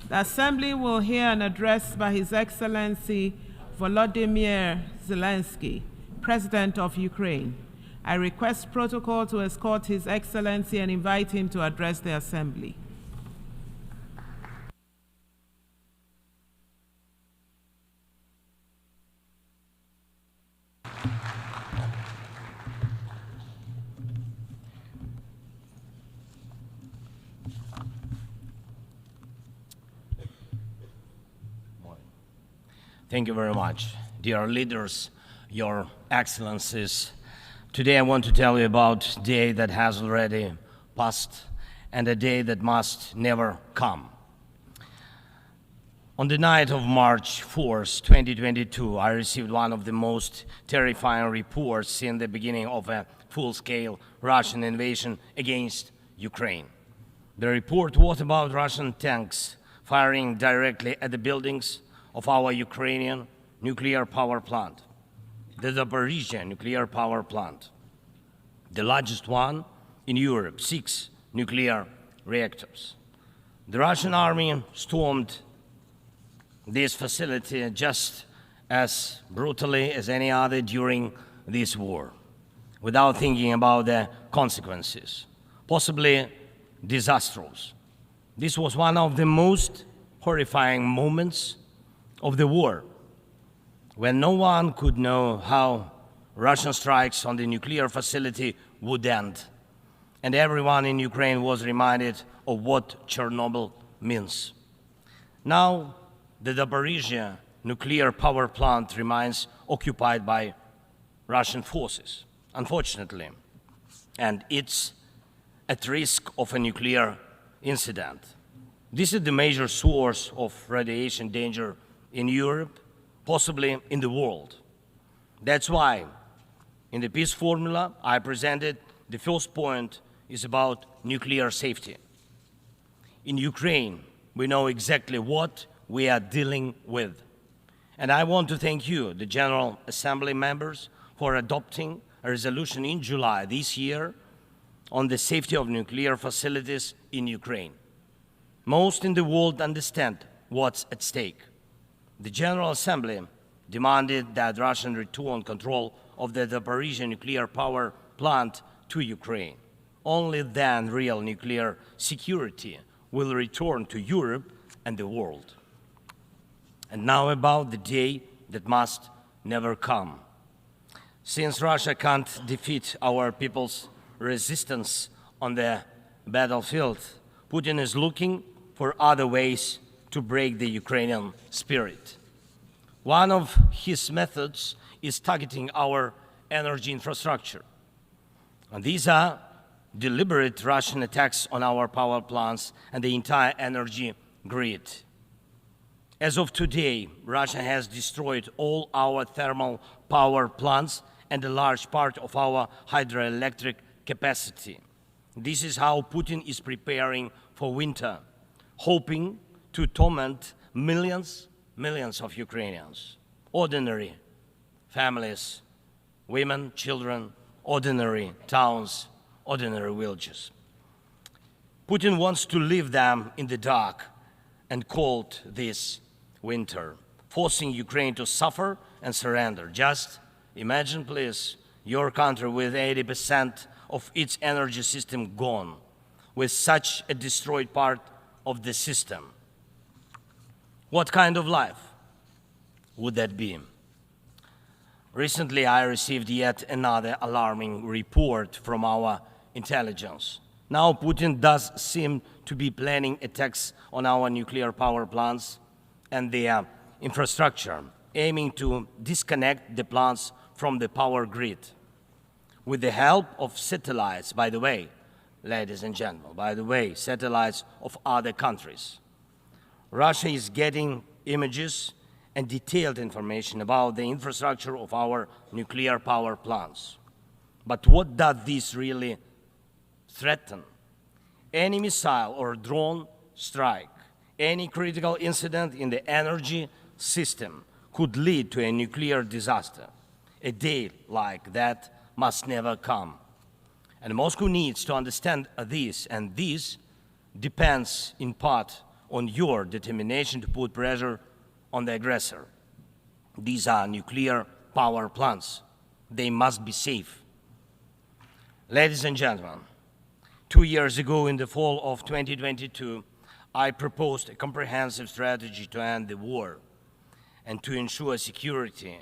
The Assembly will hear an address by His Excellency Volodymyr Zelenskyy, President of Ukraine. I request protocol to escort His Excellency and invite him to address the Assembly. Thank you very much, dear leaders, your excellencies. Today I want to tell you about a day that has already passed and a day that must never come. On the night of March 4th, 2022, I received one of the most terrifying reports since the beginning of a full-scale Russian invasion against Ukraine. The report was about Russian tanks firing directly at the buildings of our Ukrainian nuclear power plant, the Zaporizhzhia nuclear power plant, the largest one in Europe, 6 nuclear reactors. The Russian army stormed this facility just as brutally as any other during this war, without thinking about the consequences, possibly disastrous. This was one of the most horrifying moments of the war, when no one could know how Russian strikes on the nuclear facility would end, and everyone in Ukraine was reminded of what Chernobyl means. Now, the Zaporizhzhia nuclear power plant remains occupied by Russian forces, unfortunately, and it's at risk of a nuclear incident. This is the major source of radiation danger in Europe, possibly in the world. That's why in the peace formula I presented, the first point is about nuclear safety. In Ukraine, we know exactly what we are dealing with. And I want to thank you, the General Assembly members, for adopting a resolution in July this year on the safety of nuclear facilities in Ukraine. Most in the world understand what's at stake. The General Assembly demanded that Russia return control of the Zaporizhzhia nuclear power plant to Ukraine. Only then real nuclear security will return to Europe and the world. And now about the day that must never come. Since Russia can't defeat our people's resistance on the battlefield, Putin is looking for other ways to break the Ukrainian spirit. One of his methods is targeting our energy infrastructure. And these are deliberate Russian attacks on our power plants and the entire energy grid. As of today, Russia has destroyed all our thermal power plants and a large part of our hydroelectric capacity. This is how Putin is preparing for winter, hoping to torment millions of Ukrainians, ordinary families, women, children, ordinary towns, ordinary villages. Putin wants to leave them in the dark and cold this winter, forcing Ukraine to suffer and surrender. Just imagine, please, your country with 80% of its energy system gone, with such a destroyed part of the system. What kind of life would that be? Recently, I received yet another alarming report from our intelligence. Now Putin does seem to be planning attacks on our nuclear power plants and their infrastructure, aiming to disconnect the plants from the power grid. With the help of satellites, by the way, ladies and gentlemen, satellites of other countries. Russia is getting images and detailed information about the infrastructure of our nuclear power plants. But what does this really threaten? Any missile or drone strike, any critical incident in the energy system could lead to a nuclear disaster. A day like that must never come. And Moscow needs to understand this, and this depends in part on your determination to put pressure on the aggressor. These are nuclear power plants. They must be safe. Ladies and gentlemen, 2 years ago, in the fall of 2022, I proposed a comprehensive strategy to end the war and to ensure security,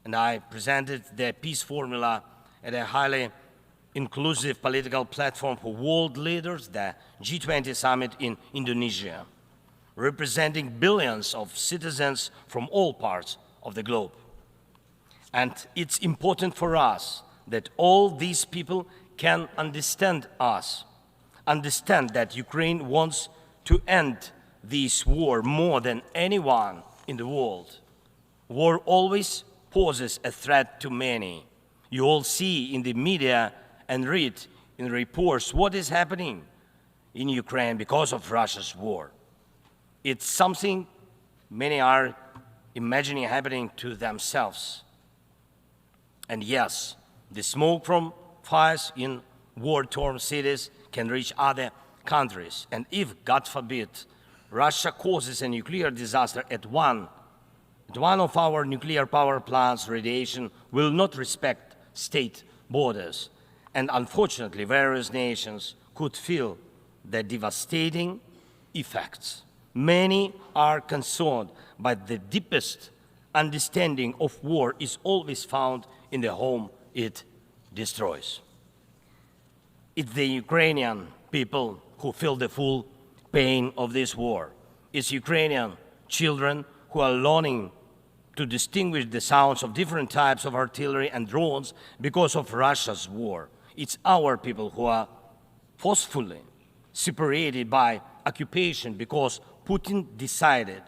and I presented the peace formula at a highly inclusive political platform for world leaders, the G20 summit in Indonesia, representing billions of citizens from all parts of the globe. And it's important for us that all these people can understand us, understand that Ukraine wants to end this war more than anyone in the world. War always poses a threat to many. You all see in the media and read in reports what is happening in Ukraine because of Russia's war. It's something many are imagining happening to themselves. And yes, the smoke from fires in war-torn cities can reach other countries. And if, God forbid, Russia causes a nuclear disaster at one of our nuclear power plants, radiation will not respect state borders. And unfortunately, various nations could feel the devastating effects. Many are concerned, but the deepest understanding of war is always found in the home it destroys. It's the Ukrainian people who feel the full pain of this war. It's Ukrainian children who are learning to distinguish the sounds of different types of artillery and drones because of Russia's war. It's our people who are forcefully separated by occupation because Putin decided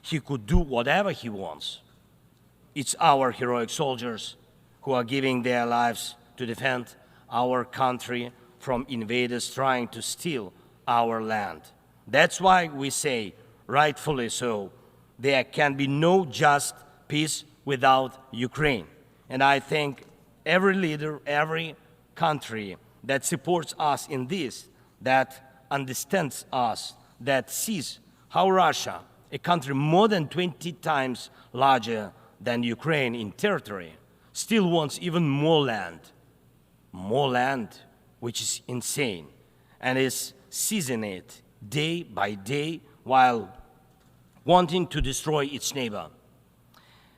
he could do whatever he wants. It's our heroic soldiers who are giving their lives to defend our country from invaders trying to steal our land. That's why we say, rightfully so, there can be no just peace without Ukraine. And I thank every leader, every country that supports us in this, that understands us, that sees how Russia, a country more than 20 times larger than Ukraine in territory, still wants even more land, which is insane, and is seizing it day by day while wanting to destroy its neighbor.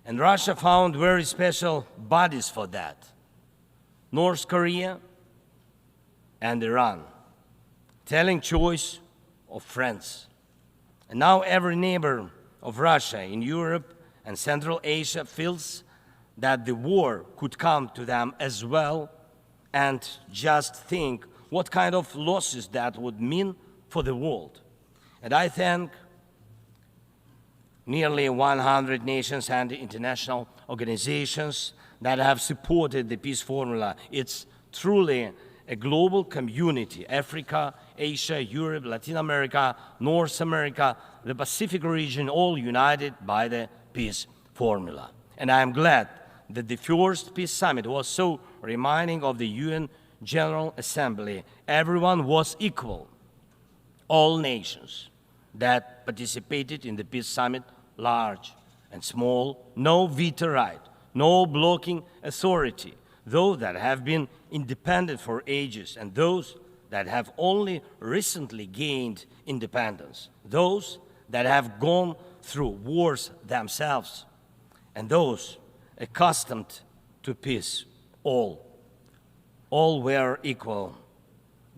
And Russia found very special bodies for that: North Korea and Iran, telling choice of friends. And now every neighbor of Russia in Europe and Central Asia feels that the war could come to them as well, and just think what kind of losses that would mean for the world. And I thank nearly 100 nations and international organizations that have supported the peace formula. It's truly a global community: Africa, Asia, Europe, Latin America, North America, the Pacific region, all united by the peace formula. And I am glad that the first peace summit was so reminding of the UN General Assembly. Everyone was equal. All nations that participated in the peace summit, large and small, no veto right, no blocking authority, those that have been independent for ages and those that have only recently gained independence, those that have gone through wars themselves, and those accustomed to peace, all were equal.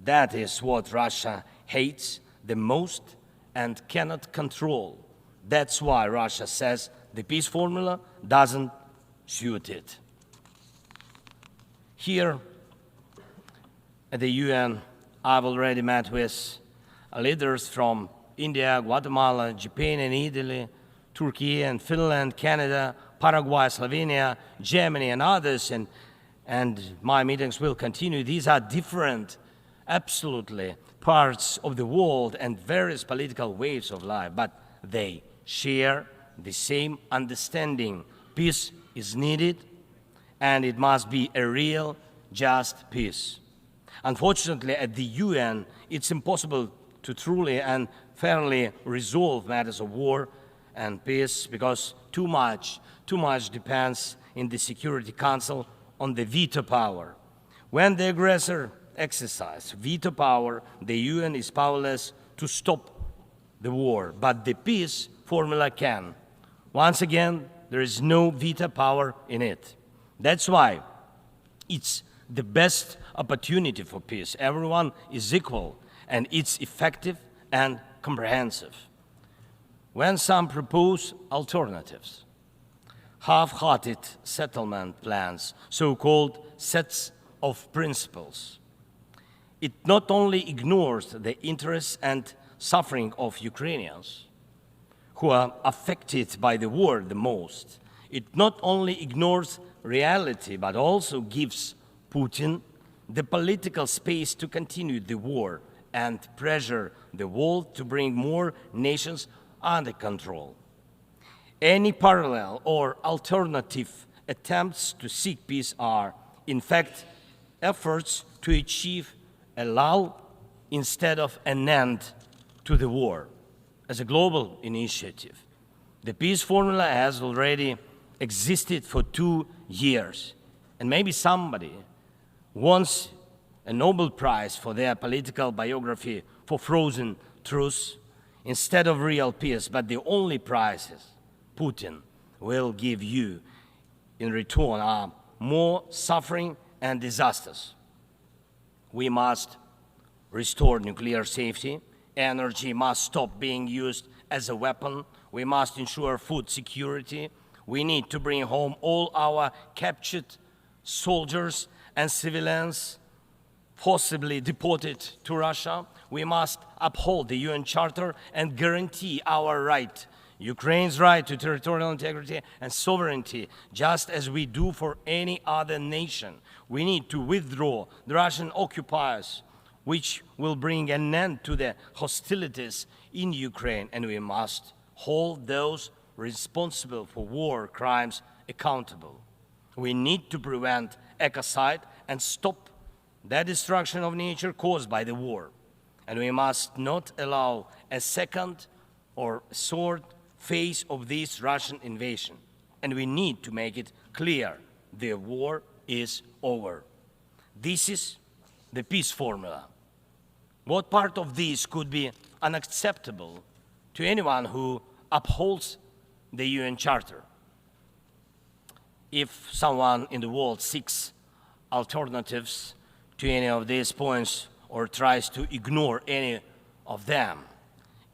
That is what Russia hates the most and cannot control. That's why Russia says the peace formula doesn't suit it. Here at the UN, I've already met with leaders from India, Guatemala, Japan and Italy, Turkey and Finland, Canada, Paraguay, Slovenia, Germany and others, and my meetings will continue. These are different, absolutely, parts of the world and various political waves of life, but they share the same understanding. Peace is needed, and it must be a real, just peace. Unfortunately, at the UN, it's impossible to truly and fairly resolve matters of war and peace, because too much depends in the Security Council on the veto power. When the aggressor exercises veto power, the UN is powerless to stop the war, but the peace formula can. Once again, there is no veto power in it. That's why it's the best opportunity for peace. Everyone is equal, and it's effective and comprehensive. When some propose alternatives, half-hearted settlement plans, so-called sets of principles, it not only ignores the interests and suffering of Ukrainians, who are affected by the war the most. It not only ignores reality, but also gives Putin the political space to continue the war and pressure the world to bring more nations under control. Any parallel or alternative attempts to seek peace are, in fact, efforts to achieve a lull instead of an end to the war. As a global initiative, the peace formula has already existed for 2 years, and maybe somebody wants a Nobel Prize for their political biography for frozen truths instead of real peace, but the only prizes Putin will give you in return are more suffering and disasters. We must restore nuclear safety. Energy must stop being used as a weapon. We must ensure food security. We need to bring home all our captured soldiers and civilians forcibly deported to Russia. We must uphold the UN Charter and guarantee our right, Ukraine's right to territorial integrity and sovereignty, just as we do for any other nation. We need to withdraw the Russian occupiers, which will bring an end to the hostilities in Ukraine, and we must hold those responsible for war crimes accountable. We need to prevent ecocide and stop the destruction of nature caused by the war. And we must not allow a second or third phase of this Russian invasion. And we need to make it clear the war is over. This is the peace formula. What part of this could be unacceptable to anyone who upholds the UN Charter? If someone in the world seeks alternatives to any of these points or tries to ignore any of them,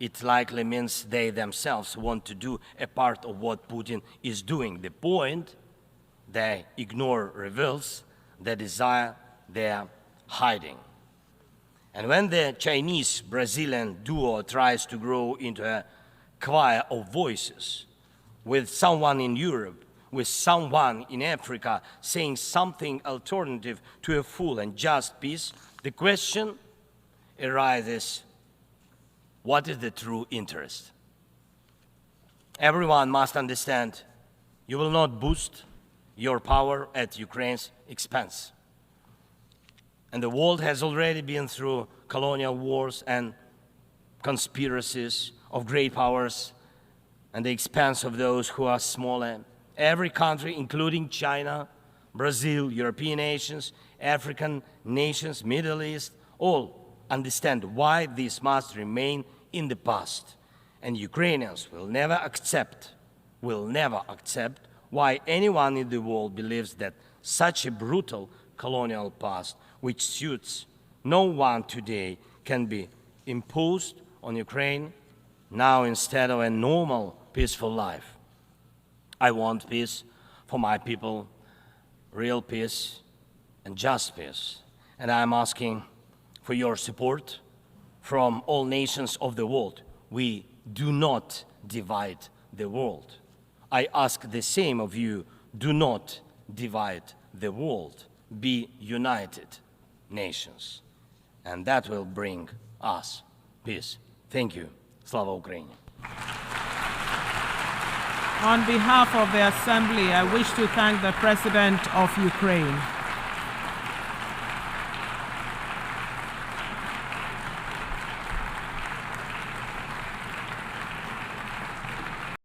it likely means they themselves want to do a part of what Putin is doing. The point they ignore reveals the desire they're hiding. And when the Chinese-Brazilian duo tries to grow into a choir of voices, with someone in Europe, with someone in Africa saying something alternative to a full and just peace, the question arises, what is the true interest? Everyone must understand you will not boost your power at Ukraine's expense. And the world has already been through colonial wars and conspiracies of great powers at the expense of those who are smaller. Every country, including China, Brazil, European nations, African nations, Middle East, all understand why this must remain in the past. And Ukrainians will never accept why anyone in the world believes that such a brutal colonial past, which suits no one today, can be imposed on Ukraine now instead of a normal, peaceful life. I want peace for my people, real peace and just peace. And I'm asking for your support from all nations of the world. We do not divide the world. I ask the same of you, do not divide the world. Be united nations. And that will bring us peace. Thank you. Slava Ukraini. On behalf of the Assembly, I wish to thank the President of Ukraine.